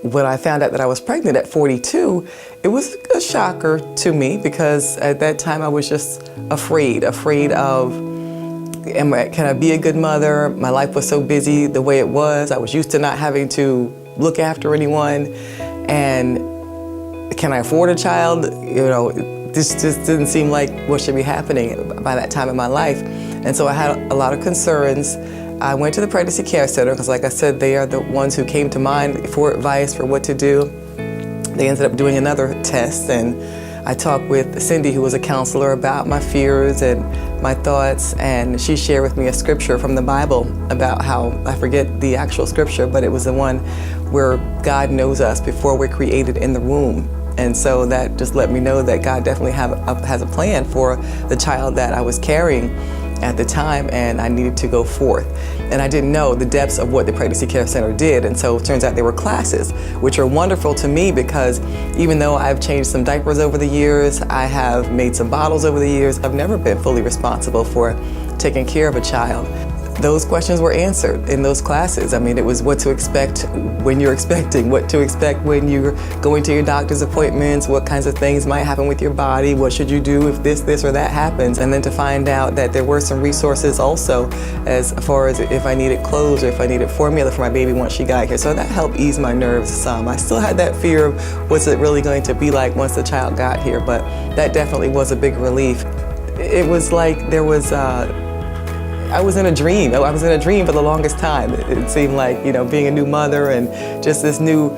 when I found out that I was pregnant at 42, it was a shocker to me because at that time I was just afraid of, can I be a good mother? My life was so busy the way it was. I was used to not having to look after anyone. And can I afford a child? This just didn't seem like what should be happening by that time in my life. And so I had a lot of concerns. I went to the pregnancy care center because, like I said, they are the ones who came to mind for advice for what to do. They ended up doing another test, and I talked with Cindy, who was a counselor, about my fears and my thoughts, and she shared with me a scripture from the Bible about how, I forget the actual scripture, but it was the one where God knows us before we're created in the womb. And so that just let me know that God definitely has a plan for the child that I was carrying at the time, and I needed to go forth. And I didn't know the depths of what the pregnancy care center did, and so it turns out there were classes, which are wonderful to me because even though I've changed some diapers over the years, I have made some bottles over the years, I've never been fully responsible for taking care of a child. Those questions were answered in those classes. I mean, it was what to expect when you're expecting, what to expect when you're going to your doctor's appointments, what kinds of things might happen with your body, what should you do if this or that happens, and then to find out that there were some resources also as far as if I needed clothes or if I needed formula for my baby once she got here. So that helped ease my nerves some. I still had that fear of what's it really going to be like once the child got here, but that definitely was a big relief. It was like I was in a dream. I was in a dream for the longest time. It seemed like, being a new mother and just this new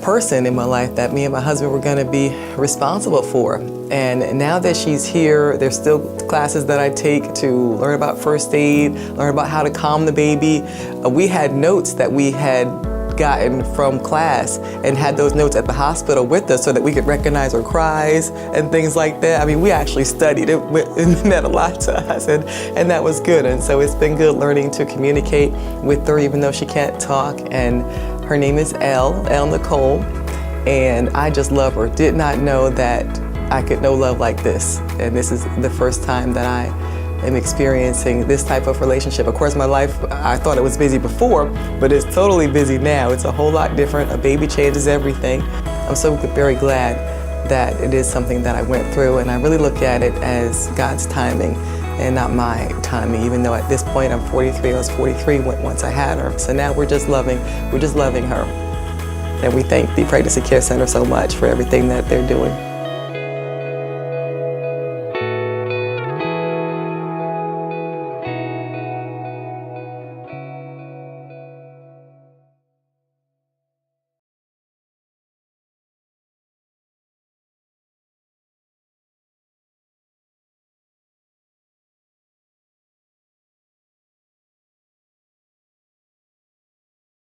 person in my life that me and my husband were going to be responsible for. And now that she's here, there's still classes that I take to learn about first aid, learn about how to calm the baby. We had notes that we had gotten from class and had those notes at the hospital with us so that we could recognize her cries and things like that. I mean, we actually studied it. It meant a lot to us, and that was good. And so it's been good learning to communicate with her even though she can't talk. And her name is Elle Nicole, and I just love her. Did not know that I could know love like this. And this is the first time that I am experiencing this type of relationship. Of course, my life, I thought it was busy before, but it's totally busy now. It's a whole lot different. A baby changes everything. I'm so very glad that it is something that I went through, and I really look at it as God's timing and not my timing, even though at this point I'm 43. I was 43 once I had her. So now we're just loving her. And we thank the Pregnancy Care Center so much for everything that they're doing.